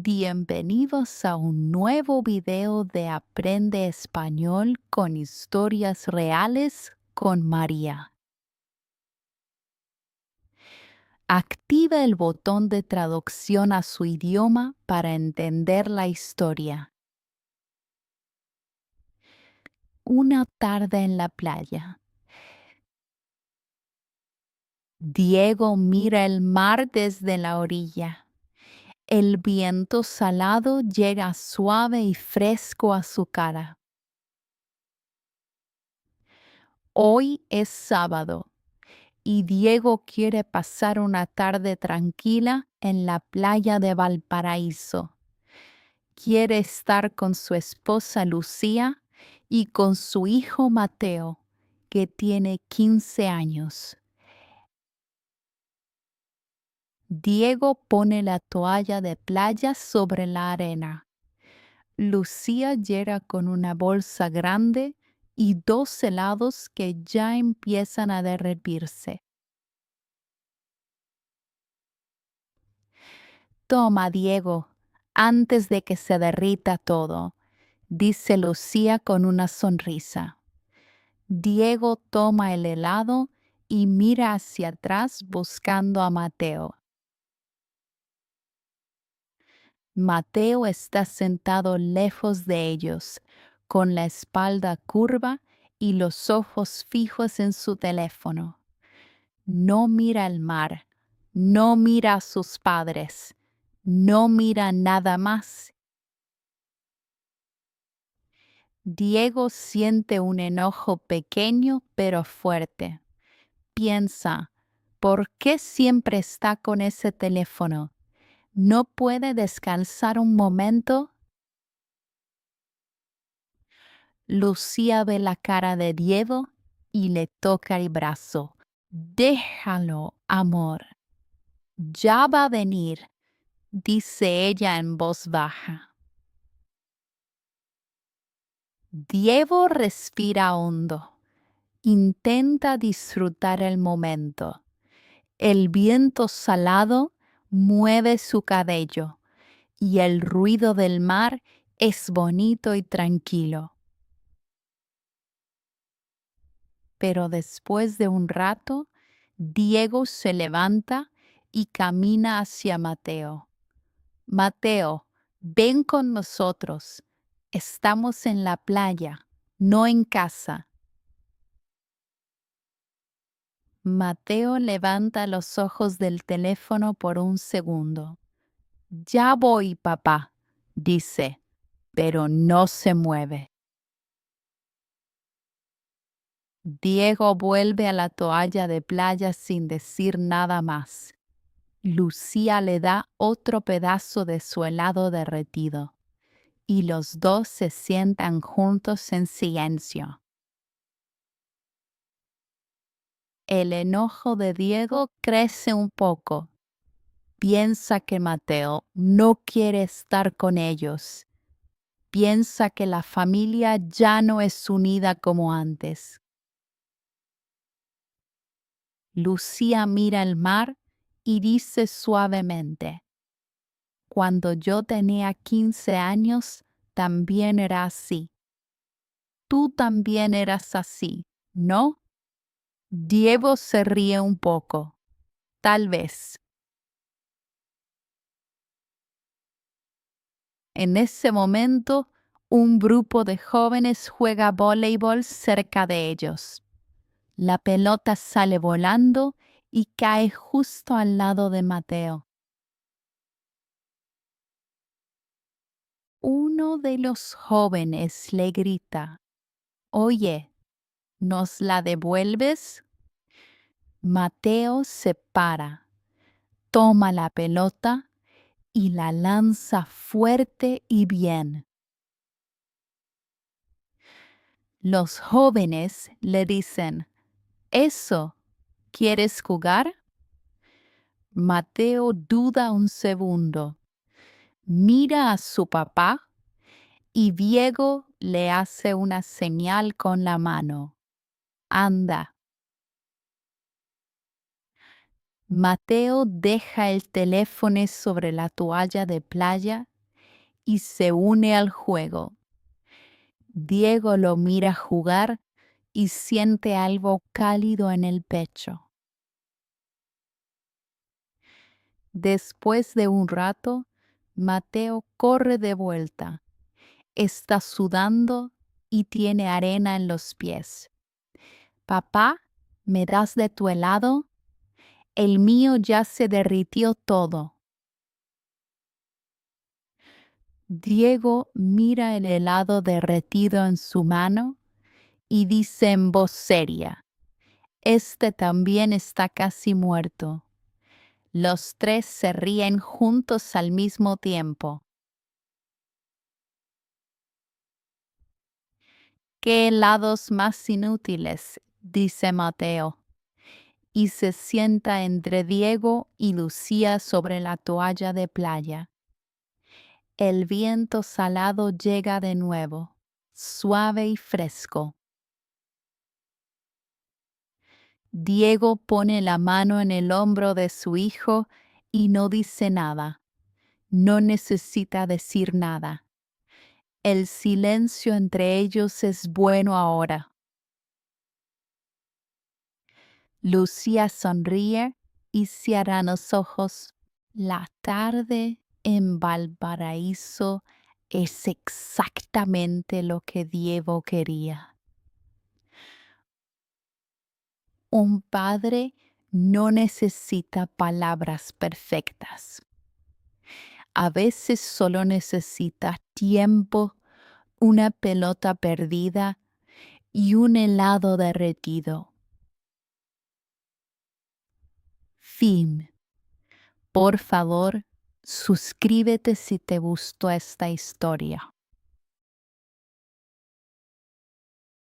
Bienvenidos a un nuevo video de Aprende Español con historias reales con María. Activa el botón de traducción a su idioma para entender la historia. Una tarde en la playa. Diego mira el mar desde la orilla. El viento salado llega suave y fresco a su cara. Hoy es sábado y Diego quiere pasar una tarde tranquila en la playa de Valparaíso. Quiere estar con su esposa Lucía y con su hijo Mateo, que tiene 15 años. Diego pone la toalla de playa sobre la arena. Lucía llega con una bolsa grande y 2 helados que ya empiezan a derretirse. Toma, Diego, antes de que se derrita todo, dice Lucía con una sonrisa. Diego toma el helado y mira hacia atrás buscando a Mateo. Mateo está sentado lejos de ellos, con la espalda curva y los ojos fijos en su teléfono. No mira al mar, no mira a sus padres, no mira nada más. Diego siente un enojo pequeño pero fuerte. Piensa, ¿por qué siempre está con ese teléfono? ¿No puede descansar un momento? Lucía ve la cara de Diego y le toca el brazo. Déjalo, amor. Ya va a venir, dice ella en voz baja. Diego respira hondo. Intenta disfrutar el momento. El viento salado mueve su cabello y el ruido del mar es bonito y tranquilo. Pero después de un rato, Diego se levanta y camina hacia Mateo. Mateo, ven con nosotros. Estamos en la playa, no en casa. Mateo levanta los ojos del teléfono por un segundo. Ya voy, papá, dice, pero no se mueve. Diego vuelve a la toalla de playa sin decir nada más. Lucía le da otro pedazo de su helado derretido y los dos se sientan juntos en silencio. El enojo de Diego crece un poco. Piensa que Mateo no quiere estar con ellos. Piensa que la familia ya no es unida como antes. Lucía mira el mar y dice suavemente: cuando yo tenía 15 años, también era así. Tú también eras así, ¿no? Diego se ríe un poco. Tal vez. En ese momento, un grupo de jóvenes juega voleibol cerca de ellos. La pelota sale volando y cae justo al lado de Mateo. Uno de los jóvenes le grita: Oye, ¿nos la devuelves? Mateo se para, toma la pelota y la lanza fuerte y bien. Los jóvenes le dicen: ¿Eso? ¿Quieres jugar? Mateo duda un segundo, mira a su papá y Diego le hace una señal con la mano. Anda. Mateo deja el teléfono sobre la toalla de playa y se une al juego. Diego lo mira jugar y siente algo cálido en el pecho. Después de un rato, Mateo corre de vuelta. Está sudando y tiene arena en los pies. Papá, ¿me das de tu helado? El mío ya se derritió todo. Diego mira el helado derretido en su mano y dice en voz seria, este también está casi muerto. Los tres se ríen juntos al mismo tiempo. ¡Qué helados más inútiles!, dice Mateo, y se sienta entre Diego y Lucía sobre la toalla de playa. El viento salado llega de nuevo, suave y fresco. Diego pone la mano en el hombro de su hijo y no dice nada. No necesita decir nada. El silencio entre ellos es bueno ahora. Lucía sonríe y cierra los ojos. La tarde en Valparaíso es exactamente lo que Diego quería. Un padre no necesita palabras perfectas. A veces solo necesita tiempo, una pelota perdida y un helado derretido. Fin. Por favor, suscríbete si te gustó esta historia.